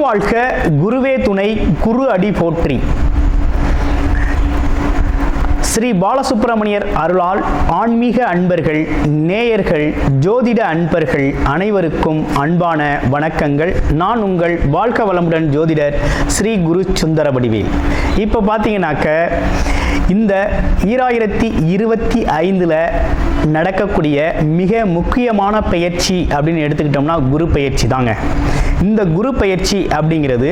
வாழ்க, குருவே துணை, குரு அடி போற்றி. ஸ்ரீ பாலசுப்பிரமணியர் அருளால் ஆன்மீக அன்பர்கள், நேயர்கள், ஜோதிட அன்பர்கள் அனைவருக்கும் அன்பான வணக்கங்கள். நான் உங்கள் வாழ்க வளமுடன் ஜோதிடர் ஸ்ரீ குரு சுந்தரவடிவேல். இப்போ பார்த்தீங்கன்னாக்க இந்த 2025 நடக்கக்கூடிய மிக முக்கியமான பயிற்சி அப்படின்னு எடுத்துக்கிட்டோம்னா குரு பயிற்சி தாங்க. இந்த குரு பயிற்சி அப்படிங்கிறது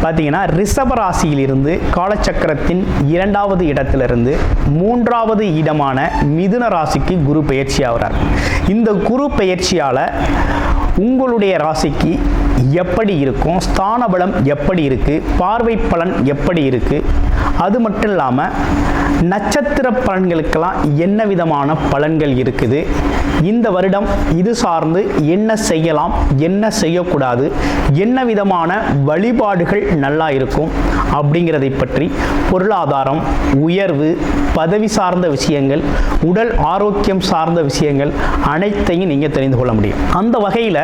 பார்த்தீங்கன்னா ரிஷப ராசியிலிருந்து காலச்சக்கரத்தின் 2வது இடத்திலிருந்து 3வது இடமான மிதுன ராசிக்கு குரு பயிற்சி ஆகிறார். இந்த குரு பயிற்சியால் உங்களுடைய ராசிக்கு எப்படி இருக்கும், ஸ்தான பலம் எப்படி இருக்குது, பார்வை பலன் எப்படி இருக்குது, அது மட்டும் இல்லாமல் நட்சத்திர பலன்களுக்கெல்லாம் என்ன விதமான பலன்கள் இருக்குது, இந்த வருடம் இது சார்ந்து என்ன செய்யலாம், என்ன செய்யக்கூடாது, என்ன விதமான வழிபாடுகள் நல்லா இருக்கும் அப்படிங்கிறதை பற்றி பொருளாதாரம், உயர்வு, பதவி சார்ந்த விஷயங்கள், உடல் ஆரோக்கியம் சார்ந்த விஷயங்கள் அனைத்தையும் நீங்கள் தெரிந்து கொள்ள முடியும். அந்த வகையில்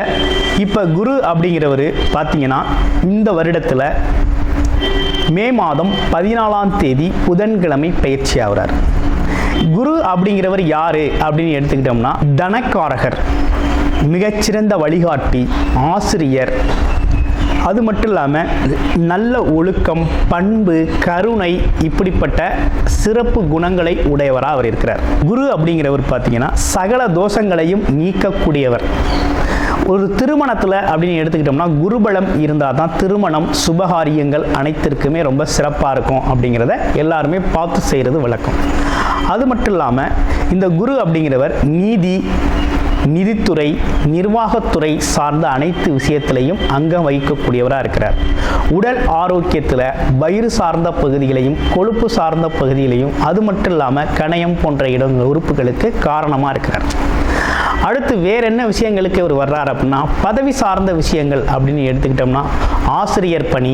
இப்போ குரு அப்படிங்கிறவர் பார்த்தீங்கன்னா இந்த வருடத்தில் மே மாதம் 14ஆம் தேதி புதன்கிழமை பயிற்சி ஆகிறார். குரு அப்படிங்கிறவர் யாரு அப்படின்னு எடுத்துக்கிட்டோம்னா தனக்காரகர், மிகச்சிறந்த வழிகாட்டி, ஆசிரியர், அது மட்டும் இல்லாமல் நல்ல ஒழுக்கம், பண்பு, கருணை, இப்படிப்பட்ட சிறப்பு குணங்களை உடையவராக அவர் இருக்கிறார். குரு அப்படிங்கிறவர் பார்த்தீங்கன்னா சகல தோஷங்களையும் நீக்கக்கூடியவர். ஒரு திருமணத்தில் அப்படின்னு எடுத்துக்கிட்டோம்னா குருபலம் இருந்தால் தான் திருமணம், சுபகாரியங்கள் அனைத்திற்குமே ரொம்ப சிறப்பாக இருக்கும் அப்படிங்கிறத எல்லாருமே பார்த்து செய்கிறது வழக்கம். அது மட்டும் இல்லாமல் இந்த குரு அப்படிங்கிறவர் நீதி, நிதித்துறை, நிர்வாகத்துறை சார்ந்த அனைத்து விஷயத்திலையும் அங்கம் வகிக்கக்கூடியவராக இருக்கிறார். உடல் ஆரோக்கியத்தில் வயிறு சார்ந்த பகுதிகளையும் கொழுப்பு சார்ந்த பகுதிகளையும், அது மட்டும் இல்லாமல் கணையம் போன்ற உறுப்புகளுக்கு காரணமாக இருக்கிறார். அடுத்து வேற என்ன விஷயங்களுக்கு இவர் வர்றார் அப்படின்னா பதவி சார்ந்த விஷயங்கள் அப்படின்னு எடுத்துக்கிட்டோம்னா ஆசிரியர் பணி,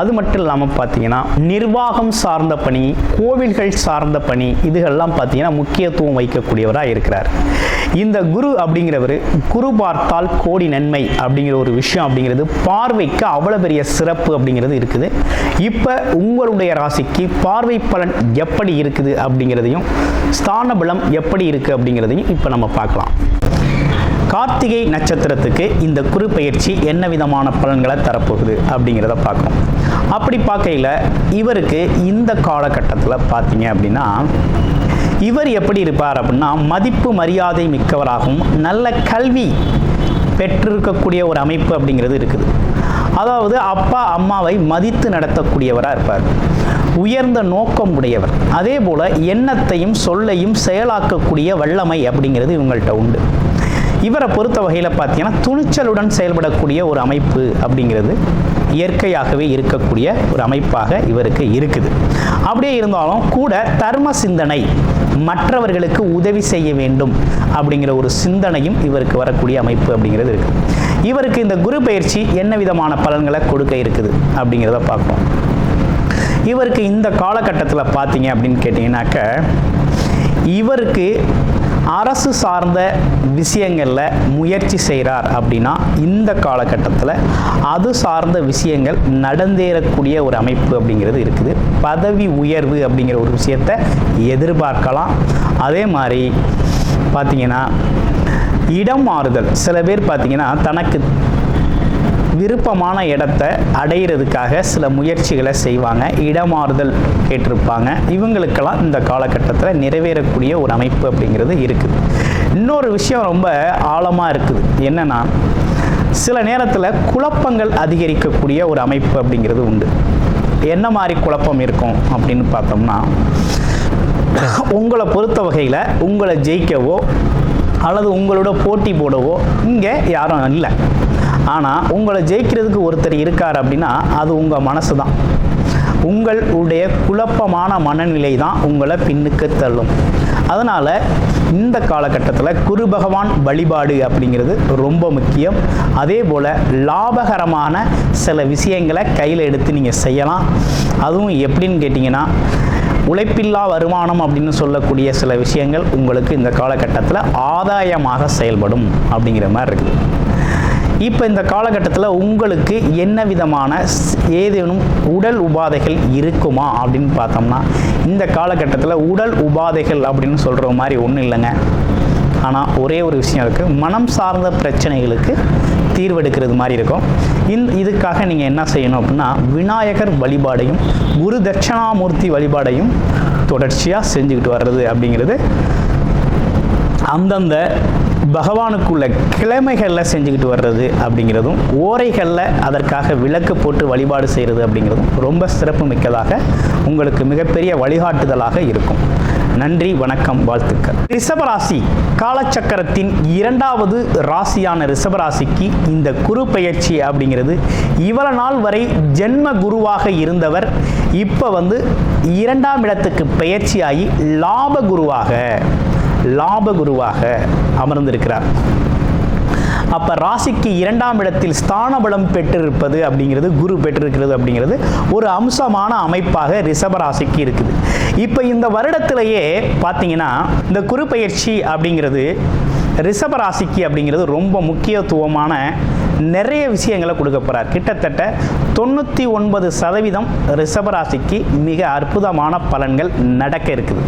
அது மட்டும் இல்லாமல் பார்த்தீங்கன்னா நிர்வாகம் சார்ந்த பணி, கோவில்கள் சார்ந்த பணி, இதுகள்லாம் பார்த்தீங்கன்னா முக்கியத்துவம் வைக்கக்கூடியவராக இருக்கிறார். இந்த குரு அப்படிங்கிறவர் குரு பார்த்தால் கோடி நன்மை அப்படிங்கிற ஒரு விஷயம் அப்படிங்கிறது பார்வைக்கு அவ்வளோ பெரிய சிறப்பு அப்படிங்கிறது இருக்குது. இப்போ உங்களுடைய ராசிக்கு பார்வை பலன் எப்படி இருக்குது அப்படிங்கிறதையும், ஸ்தான பலம் எப்படி இருக்குது அப்படிங்கிறதையும் இப்போ நம்ம பார்க்கலாம். கார்த்திகை நட்சத்திரத்துக்கு இந்த குரு பயிற்சி என்ன விதமான பலன்களை தரப்போகுது அப்படிங்கிறத பார்க்கணும். அப்படி பார்க்கையில் இவருக்கு இந்த காலகட்டத்தில் பார்த்தீங்க அப்படின்னா இவர் எப்படி இருப்பார் அப்படின்னா மதிப்பு மரியாதை மிக்கவராகவும் நல்ல கல்வி பெற்றிருக்கக்கூடிய ஒரு அமைப்பு அப்படிங்கிறது இருக்குது. அதாவது அப்பா அம்மாவை மதித்து நடத்தக்கூடியவராக இருப்பார். உயர்ந்த நோக்கம் உடையவர். அதே போல் எண்ணத்தையும் சொல்லையும் செயலாக்கக்கூடிய வல்லமை அப்படிங்கிறது இவங்கள்ட்ட உண்டு. இவரை பொறுத்த வகையில் பார்த்தீங்கன்னா துணிச்சலுடன் செயல்படக்கூடிய ஒரு அமைப்பு அப்படிங்கிறது இயற்கையாகவே இருக்கக்கூடிய ஒரு அமைப்பாக இவருக்கு இருக்குது. அப்படியே இருந்தாலும் கூட தர்ம சிந்தனை, மற்றவர்களுக்கு உதவி செய்ய வேண்டும் அப்படிங்கிற ஒரு சிந்தனையும் இவருக்கு வரக்கூடிய அமைப்பு அப்படிங்கிறது இருக்குது. இவருக்கு இந்த குரு பயிற்சி என்ன விதமான பலன்களை கொடுக்க இருக்குது அப்படிங்கிறத பார்ப்போம். இவருக்கு இந்த காலகட்டத்தில் பார்த்தீங்க அப்படின்னு கேட்டிங்கனாக்க இவருக்கு அரசு சார்ந்த விஷயங்களில் முயற்சி செய்கிறார் அப்படின்னா இந்த காலகட்டத்தில் அது சார்ந்த விஷயங்கள் நடந்தேறக்கூடிய ஒரு அமைப்பு அப்படிங்கிறது இருக்குது. பதவி உயர்வு அப்படிங்கிற ஒரு விஷயத்தை எதிர்பார்க்கலாம். அதே மாதிரி பார்த்திங்கன்னா இடம் மாறுதல், சில பேர் பார்த்திங்கன்னா தனக்கு விருப்பமான இடத்தை அடையிறதுக்காக சில முயற்சிகளை செய்வாங்க, இடமாறுதல் கேட்டிருப்பாங்க. இவங்களுக்கெல்லாம் இந்த காலகட்டத்தில் நிறைவேறக்கூடிய ஒரு அமைப்பு அப்படிங்கிறது இருக்குது. இன்னொரு விஷயம் ரொம்ப ஆழமாக இருக்குது. என்னன்னா சில நேரத்தில் குழப்பங்கள் அதிகரிக்கக்கூடிய ஒரு அமைப்பு அப்படிங்கிறது உண்டு. என்ன மாதிரி குழப்பம் இருக்கும் அப்படின்னு பார்த்தோம்னா உங்களை பொறுத்த வகையில் உங்களை ஜெயிக்கவோ அல்லது உங்களோட போட்டி போடவோ இங்கே யாரும் இல்லை. ஆனால் உங்களை ஜெயிக்கிறதுக்கு ஒருத்தர் இருக்கார் அப்படின்னா அது உங்கள் மனசு தான். உங்களுடைய குழப்பமான மனநிலை தான் உங்களை பின்னுக்கு தள்ளும். அதனால் இந்த காலகட்டத்தில் குரு பகவான் வழிபாடு அப்படிங்கிறது ரொம்ப முக்கியம். அதே போல் லாபகரமான சில விஷயங்களை கையில் எடுத்து நீங்கள் செய்யலாம். அதுவும் எப்படின்னு கேட்டிங்கன்னா உழைப்பில்லா வருமானம் அப்படின்னு சொல்லக்கூடிய சில விஷயங்கள் உங்களுக்கு இந்த காலகட்டத்தில் ஆதாயமாக செயல்படும் அப்படிங்கிற மாதிரி இருக்குது. இப்போ இந்த காலகட்டத்தில் உங்களுக்கு என்ன விதமான ஏதேனும் உடல் உபாதைகள் இருக்குமா அப்படின்னு பார்த்தோம்னா, இந்த காலகட்டத்தில் உடல் உபாதைகள் அப்படின்னு சொல்கிற மாதிரி ஒன்றும் இல்லைங்க. ஆனால் ஒரே ஒரு விஷயம் இருக்குது, மனம் சார்ந்த பிரச்சனைகளுக்கு தீர்வெடுக்கிறது மாதிரி இருக்கும். இதுக்காக நீங்கள் என்ன செய்யணும் அப்படின்னா, விநாயகர் வழிபாடையும் குரு தட்சிணாமூர்த்தி வழிபாடையும் தொடர்ச்சியாக செஞ்சுக்கிட்டு வர்றது அப்படிங்கிறது அந்தந்த பகவானுக்குள்ள கிழமைகளில் செஞ்சுக்கிட்டு வர்றது அப்படிங்கிறதும், ஓரைகளில் அதற்காக விளக்கு போட்டு வழிபாடு செய்கிறது அப்படிங்கிறதும் ரொம்ப சிறப்பு மிக்கதாக உங்களுக்கு மிகப்பெரிய வழிகாட்டுதலாக இருக்கும். நன்றி, வணக்கம், வாழ்த்துக்கள். ரிஷபராசி காலச்சக்கரத்தின் 2வது ராசியான ரிஷபராசிக்கு இந்த குரு பெயர்ச்சி அப்படிங்கிறது இவ்வளவு நாள் வரை ஜென்ம குருவாக இருந்தவர் இப்போ 2ஆம் இடத்துக்கு பெயர்ச்சியாகி லாப குருவாக அமர்ந்திருக்கிறார். அப்போ ராசிக்கு 2ஆம் இடத்தில் ஸ்தான பலம் பெற்றிருப்பது அப்படிங்கிறது, குரு பெற்றிருக்கிறது அப்படிங்கிறது ஒரு அம்சமான அமைப்பாக ரிஷபராசிக்கு இருக்குது. இப்போ இந்த வருடத்திலேயே பார்த்தீங்கன்னா இந்த குரு பெயர்ச்சி அப்படிங்கிறது ரிஷபராசிக்கு அப்படிங்கிறது ரொம்ப முக்கியத்துவமான நிறைய விஷயங்களை கொடுக்க போகிறார். கிட்டத்தட்ட 99% ரிஷபராசிக்கு மிக அற்புதமான பலன்கள் நடக்க இருக்குது.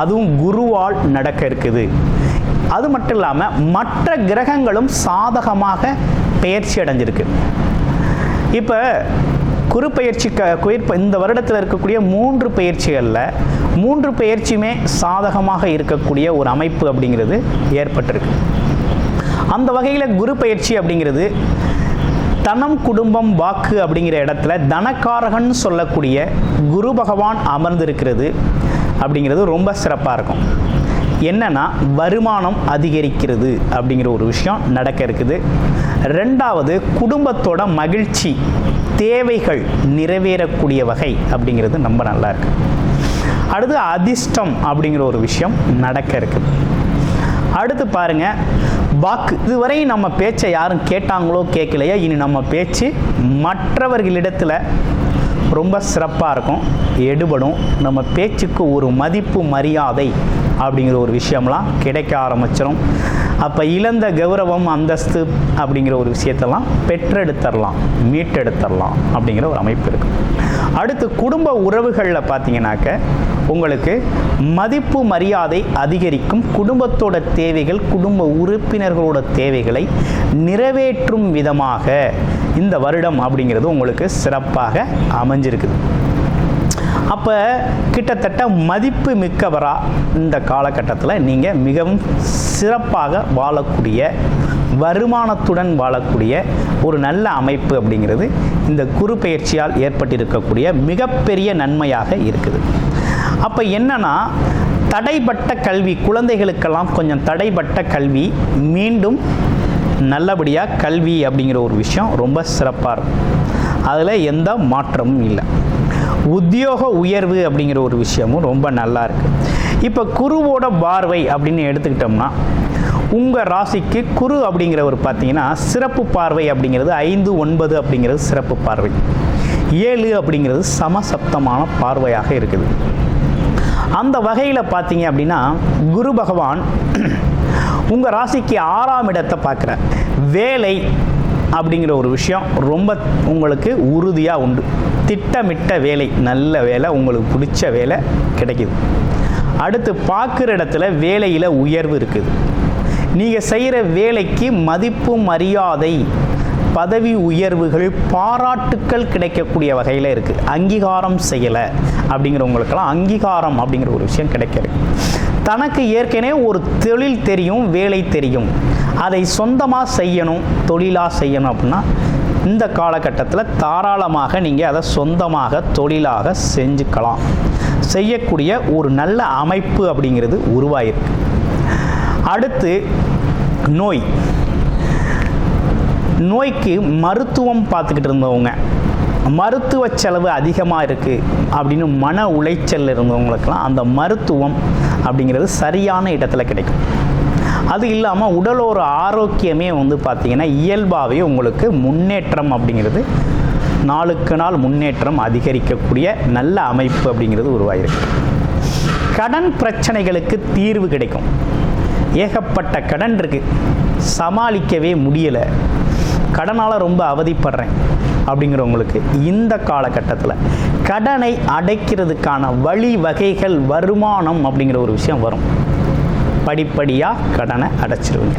அதுவும் குருவால் நடக்க இருக்குது. அது மட்டும் இல்லாமல் மற்ற கிரகங்களும் சாதகமாக பெயர்ச்சி அடைஞ்சிருக்கு. இப்போ குரு பெயர்ச்சி இந்த வருடத்தில் இருக்கக்கூடிய 3 பெயர்ச்சிகளில் 3 பெயர்ச்சியுமே சாதகமாக இருக்கக்கூடிய ஒரு அமைப்பு அப்படிங்கிறது ஏற்பட்டிருக்கு. அந்த வகையில் குரு பெயர்ச்சி அப்படிங்கிறது தனம், குடும்பம், வாக்கு அப்படிங்கிற இடத்துல தனக்காரகன் சொல்லக்கூடிய குரு பகவான் அமர்ந்திருக்கிறது அப்படிங்கிறது ரொம்ப சிறப்பாக இருக்கும். என்னன்னா வருமானம் அதிகரிக்கிறது அப்படிங்கிற ஒரு விஷயம் நடக்க இருக்குது. 2வது குடும்பத்தோட மகிழ்ச்சி, தேவைகள் நிறைவேறக்கூடிய வகை அப்படிங்கிறது ரொம்ப நல்லா இருக்கு. அடுத்து அதிர்ஷ்டம் அப்படிங்கிற ஒரு விஷயம் நடக்க இருக்குது. அடுத்து பாருங்க, வாக்கு. இதுவரை நம்ம பேச்சை யாரும் கேட்டாங்களோ கேட்கலையோ, இனி நம்ம பேச்சு மற்றவர்களிடத்தில் ரொம்ப சிறப்பாக இருக்கும், எடுபடும். நம்ம பேச்சுக்கு ஒரு மதிப்பு, மரியாதை அப்படிங்கிற ஒரு விஷயம்லாம் கிடைக்க ஆரம்பிச்சிடும். அப்போ இழந்த கௌரவம், அந்தஸ்து அப்படிங்கிற ஒரு விஷயத்தெல்லாம் பெற்றெடுத்துடலாம், மீட்டெடுத்துடலாம் அப்படிங்கிற ஒரு அமைப்பு இருக்குது. அடுத்து குடும்ப உறவுகளில் பார்த்தீங்கன்னாக்க உங்களுக்கு மதிப்பு, மரியாதை அதிகரிக்கும். குடும்பத்தோட தேவைகள், குடும்ப உறுப்பினர்களோட தேவைகளை நிறைவேற்றும் விதமாக இந்த வருடம் அப்படிங்கிறது உங்களுக்கு சிறப்பாக அமைஞ்சிருக்குது. அப்போ கிட்டத்தட்ட மதிப்பு மிக்கவராக இந்த காலகட்டத்தில் நீங்கள் மிகவும் சிறப்பாக வாழக்கூடிய, வருமானத்துடன் வாழக்கூடிய ஒரு நல்ல அமைப்பு அப்படிங்கிறது இந்த குரு பெயர்ச்சியால் ஏற்பட்டிருக்கக்கூடிய மிகப்பெரிய நன்மையாக இருக்குது. அப்போ என்னன்னா, தடைப்பட்ட கல்வி, குழந்தைகளுக்கெல்லாம் கொஞ்சம் தடைப்பட்ட கல்வி மீண்டும் நல்லபடியாக கல்வி அப்படிங்கிற ஒரு விஷயம் ரொம்ப சிறப்பாக இருக்கும். அதில் எந்த மாற்றமும் இல்லை. உத்தியோக உயர்வு அப்படிங்கிற ஒரு விஷயமும் ரொம்ப நல்லா இருக்குது. இப்போ குருவோட பார்வை அப்படின்னு எடுத்துக்கிட்டோம்னா, உங்கள் ராசிக்கு குரு அப்படிங்கிறவர் பார்த்தீங்கன்னா சிறப்பு பார்வை அப்படிங்கிறது 5, 9 அப்படிங்கிறது சிறப்பு பார்வை, 7 அப்படிங்கிறது சமசப்தமான பார்வையாக இருக்குது. அந்த வகையில் பார்த்தீங்க அப்படின்னா குரு பகவான் உங்கள் ராசிக்கு 6ஆம் இடத்தை பார்க்குறார். வேலை அப்படிங்கிற ஒரு விஷயம் ரொம்ப உங்களுக்கு உறுதியாக உண்டு. திட்டமிட்ட வேலை, நல்ல வேலை, உங்களுக்கு பிடிச்ச வேலை கிடைக்குது. அடுத்து பார்க்குற இடத்துல வேலையில் உயர்வு இருக்குது. நீங்கள் செய்கிற வேலைக்கு மதிப்பு, மரியாதை, பதவி உயர்வுகள், பாராட்டுக்கள் கிடைக்கக்கூடிய வகையில் இருக்குது. அங்கீகாரம் செய்யலை அப்படிங்கிறவங்களுக்கெல்லாம் அங்கீகாரம் அப்படிங்கிற ஒரு விஷயம் கிடைக்கிறது. தனக்கு ஏற்கனவே ஒரு தொழில் தெரியும், வேலை தெரியும், அதை சொந்தமாக செய்யணும், தொழிலாக செய்யணும் அப்படின்னா இந்த காலகட்டத்தில் தாராளமாக நீங்கள் அதை சொந்தமாக தொழிலாக செஞ்சுக்கலாம். செய்யக்கூடிய ஒரு நல்ல அமைப்பு அப்படிங்கிறது உருவாயிருக்கு. அடுத்து நோய்க்கு மருத்துவம் பார்த்துக்கிட்டு இருந்தவங்க, மருத்துவ செலவு அதிகமாக இருக்குது அப்படின்னு மன உளைச்சல் இருந்தவங்களுக்கெல்லாம் அந்த மருத்துவம் அப்படிங்கிறது சரியான இடத்துல கிடைக்கும். அது இல்லாமல் உடலோட ஆரோக்கியமே பார்த்திங்கன்னா இயல்பாகவே உங்களுக்கு முன்னேற்றம் அப்படிங்கிறது நாளுக்கு நாள் முன்னேற்றம் அதிகரிக்கக்கூடிய நல்ல அமைப்பு அப்படிங்கிறது உருவாகிருக்கு. கடன் பிரச்சனைகளுக்கு தீர்வு கிடைக்கும். ஏகப்பட்ட கடன் இருக்குது, சமாளிக்கவே முடியலை, கடனால் ரொம்ப அவதிப்படுறேன் அப்படிங்கிறவங்களுக்கு இந்த காலகட்டத்தில் கடனை அடைக்கிறதுக்கான வழிவகைகள், வருமானம் அப்படிங்கிற ஒரு விஷயம் வரும். படிப்படியாக கடனை அடைச்சிருவீங்க.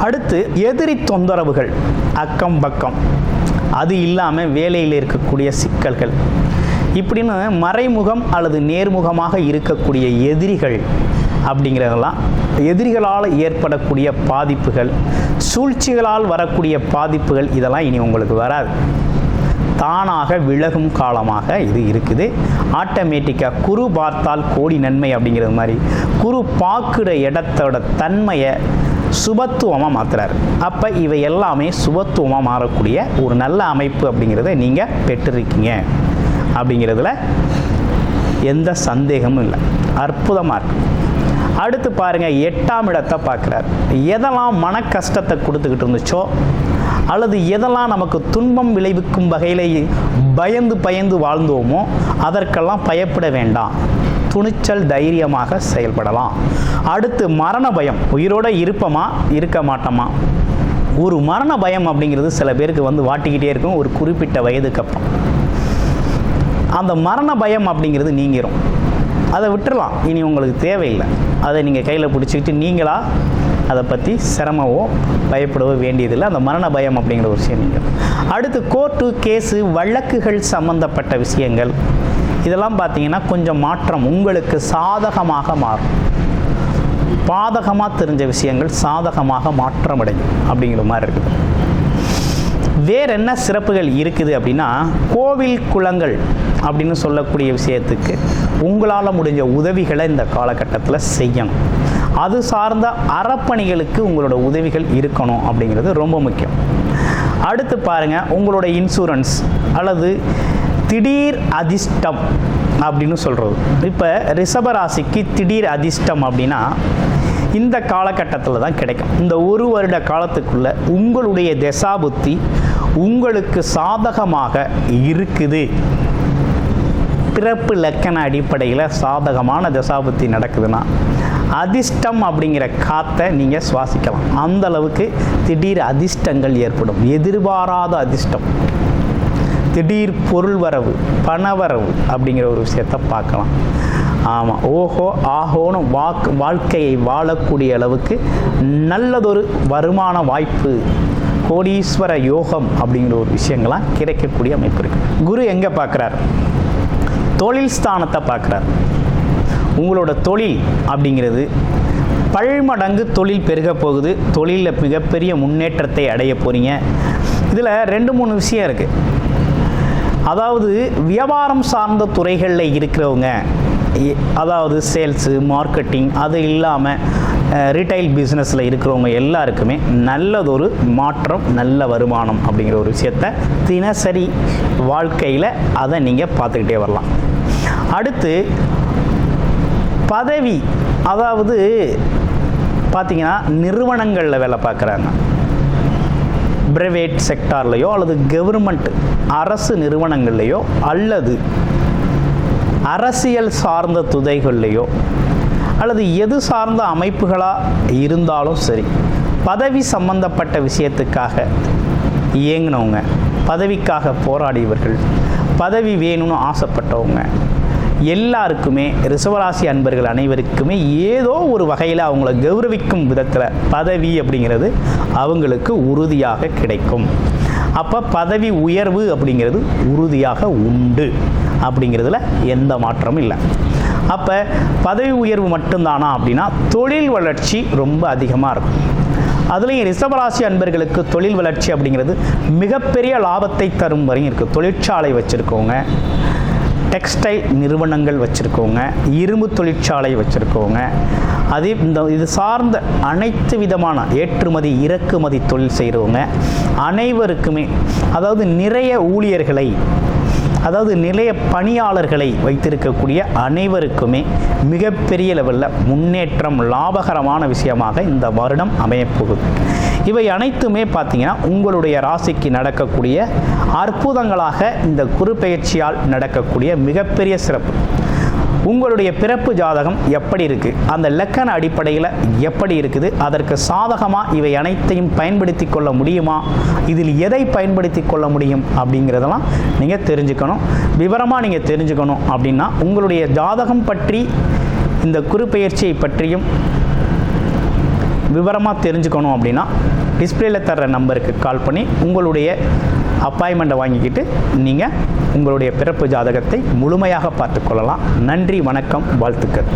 அடுத்து எதிரி தொந்தரவுகள், அக்கம் பக்கம், அது இல்லாமல் வேலையில் இருக்கக்கூடிய சிக்கல்கள், இப்படின்னு மறைமுகம் அல்லது நேர்முகமாக இருக்கக்கூடிய எதிரிகள் அப்படிங்கிறதெல்லாம், எதிரிகளால் ஏற்படக்கூடிய பாதிப்புகள், சூழ்ச்சிகளால் வரக்கூடிய பாதிப்புகள், இதெல்லாம் இனி உங்களுக்கு வராது. தானாக விலகும் காலமாக இது இருக்குது. ஆட்டோமேட்டிக்காக குரு பார்த்தால் கோடி நன்மை அப்படிங்கிறது மாதிரி குரு பார்க்குற இடத்தோட தன்மையை சுபத்துவமாக மாற்றுறாரு. அப்போ இவை எல்லாமே சுபத்துவமாக மாறக்கூடிய ஒரு நல்ல அமைப்பு அப்படிங்கிறத நீங்கள் பெற்றிருக்கீங்க அப்படிங்கிறதுல எந்த சந்தேகமும் இல்லை. அற்புதமாக இருக்கு. அடுத்து பாருங்கள், 8ஆம் இடத்தை பார்க்குறாரு. எதெல்லாம் மன கஷ்டத்தை கொடுத்துக்கிட்டு இருந்துச்சோ, அல்லது எதெல்லாம் நமக்கு துன்பம் விளைவிக்கும் வகையில் பயந்து வாழ்ந்தோமோ, அதற்கெல்லாம் பயப்பட வேண்டாம். துணிச்சல் தைரியமாக செயல்படலாம். அடுத்து மரண பயம், உயிரோடு இருப்போமா இருக்க மாட்டோமா, ஒரு மரண பயம் அப்படிங்கிறது சில பேருக்கு வந்து வாட்டிக்கிட்டே இருக்கும். ஒரு குறிப்பிட்ட வயதுக்கு அப்புறம் அந்த மரண பயம் அப்படிங்கிறது நீங்கிரும். அதை விட்டுறலாம், இனி உங்களுக்கு தேவையில்லை. அதை நீங்கள் கையில் பிடிச்சிக்கிட்டு நீங்களாக அதை பற்றி சிரமவோ பயப்படவோ வேண்டியதில்லை. அந்த மரண பயம் அப்படிங்கிற ஒரு விஷயம் நீங்கள். அடுத்து கோர்ட்டு கேஸு வழக்குகள் சம்பந்தப்பட்ட விஷயங்கள், இதெல்லாம் பார்த்தீங்கன்னா கொஞ்சம் மாற்றம் உங்களுக்கு சாதகமாக மாறும். பாதகமாக தெரிஞ்ச விஷயங்கள் சாதகமாக மாற்றமடையும் அப்படிங்கிற மாதிரி இருக்குது. வேறு என்ன சிறப்புகள் இருக்குது அப்படின்னா, கோவில் குளங்கள் அப்படின்னு சொல்லக்கூடிய விஷயத்துக்கு உங்களால் முடிஞ்ச உதவிகளை இந்த காலகட்டத்தில் செய்யணும். அது சார்ந்த அறப்பணிகளுக்கு உங்களோட உதவிகள் இருக்கணும் அப்படிங்கிறது ரொம்ப முக்கியம். அடுத்து பாருங்கள், உங்களோட இன்சூரன்ஸ் அல்லது திடீர் அதிர்ஷ்டம் அப்படின்னு சொல்கிறது. இப்போ ரிஷபராசிக்கு திடீர் அதிர்ஷ்டம் அப்படின்னா இந்த காலகட்டத்தில் தான் கிடைக்கும். இந்த ஒரு வருட காலத்துக்குள்ள உங்களுடைய தசாபுத்தி உங்களுக்கு சாதகமாக இருக்குது. பிறப்பு லக்கண அடிப்படையில் சாதகமான தசாபுத்தி நடக்குதுன்னா அதிர்ஷ்டம் அப்படிங்கிற காற்றை நீங்கள் சுவாசிக்கலாம். அந்த அளவுக்கு திடீர் அதிர்ஷ்டங்கள் ஏற்படும். எதிர்பாராத அதிர்ஷ்டம், திடீர் பொருள் வரவு, பணவரவு அப்படிங்கிற ஒரு விஷயத்தை பார்க்கலாம். ஆமாம், ஓஹோ ஆஹோன்னு வாழ்க்கையை வாழக்கூடிய அளவுக்கு நல்லதொரு வருமான வாய்ப்பு, கோடீஸ்வர யோகம் அப்படிங்கிற ஒரு விஷயங்கள்லாம் கிடைக்கக்கூடிய அமைப்பு இருக்குது. குரு எங்கே பார்க்குறார்? தொழில் ஸ்தானத்தை பார்க்குறார். உங்களோட தொழில் அப்படிங்கிறது பல்மடங்கு தொழில் பெருக போகுது. தொழிலில் மிகப்பெரிய முன்னேற்றத்தை அடைய போகிறீங்க. இதில் 2-3 விஷயம் இருக்குது. அதாவது வியாபாரம் சார்ந்த துறைகளில் இருக்கிறவங்க, அதாவது சேல்ஸு, மார்க்கெட்டிங், அது இல்லாமல் ரீட்டைல் பிஸ்னஸில் இருக்கிறவங்க எல்லாருக்குமே நல்லதொரு மாற்றம், நல்ல வருமானம் அப்படிங்கிற ஒரு விஷயத்தை தினசரி வாழ்க்கையில் அதை நீங்கள் பார்த்துக்கிட்டே வரலாம். அடுத்து பதவி, அதாவது பார்த்திங்கன்னா நிறுவனங்களில் வேலை பார்க்குறாங்க, பிரைவேட் செக்டார்லேயோ அல்லது கவர்மெண்ட் அரசு நிறுவனங்கள்லையோ அல்லது அரசியல் சார்ந்த துறைகள்லையோ அல்லது எது சார்ந்த அமைப்புகளாக இருந்தாலும் சரி, பதவி சம்பந்தப்பட்ட விஷயத்துக்காக இயங்கினவங்க, பதவிக்காக போராடியவர்கள், பதவி வேணும்னு ஆசைப்பட்டவங்க எல்லாருக்குமே, ரிஷபராசி அன்பர்கள் அனைவருக்குமே ஏதோ ஒரு வகையில் அவங்கள கௌரவிக்கும் விதத்தில் பதவி அப்படிங்கிறது அவங்களுக்கு உறுதியாக கிடைக்கும். அப்போ பதவி உயர்வு அப்படிங்கிறது உறுதியாக உண்டு அப்படிங்கிறதுல எந்த மாற்றமும் இல்லை. அப்போ பதவி உயர்வு மட்டும்தானா அப்படின்னா தொழில் வளர்ச்சி ரொம்ப அதிகமாக இருக்கும். அதுலேயும் ரிஷபராசி அன்பர்களுக்கு தொழில் வளர்ச்சி அப்படிங்கிறது மிகப்பெரிய லாபத்தை தரும் வரையும் இருக்குது. தொழிற்சாலை வச்சுருக்கவங்க, டெக்ஸ்டைல் நிறுவனங்கள் வச்சுருக்கவங்க, இரும்பு தொழிற்சாலை வச்சுருக்கவங்க, அதே இது சார்ந்த அனைத்து விதமான ஏற்றுமதி இறக்குமதி தொழில் செய்கிறவங்க அனைவருக்குமே, அதாவது நிறைய ஊழியர்களை, அதாவது நிலைய பணியாளர்களை வைத்திருக்கக்கூடிய அனைவருக்குமே மிகப்பெரிய லெவலில் முன்னேற்றம், லாபகரமான விஷயமாக இந்த வருடம் அமையப்போகுது. இவை அனைத்துமே பார்த்திங்கன்னா உங்களுடைய ராசிக்கு நடக்கக்கூடிய அற்புதங்களாக இந்த குரு பெயர்ச்சியால் நடக்கக்கூடிய மிகப்பெரிய சிறப்பு. உங்களுடைய பிறப்பு ஜாதகம் எப்படி இருக்குது, அந்த லக்கண அடிப்படையில் எப்படி இருக்குது, அதற்கு சாதகமாக இவை அனைத்தையும் பயன்படுத்தி கொள்ள முடியுமா, இதில் எதை பயன்படுத்தி கொள்ள முடியும் அப்படிங்கிறதெல்லாம் நீங்கள் தெரிஞ்சுக்கணும். விவரமாக நீங்கள் தெரிஞ்சுக்கணும் அப்படின்னா உங்களுடைய ஜாதகம் பற்றி இந்த குரு பெயர்ச்சியை பற்றியும் விவரமாக தெரிஞ்சுக்கணும் அப்படின்னா டிஸ்பிளேல தர்ற நம்பருக்கு கால் பண்ணி உங்களுடைய அப்பாயின்மெண்ட்டை வாங்கிக்கிட்டு நீங்கள் உங்களுடைய பிறப்பு ஜாதகத்தை முழுமையாக பார்த்துக்கொள்ளலாம். நன்றி, வணக்கம், வாழ்த்துக்கள்.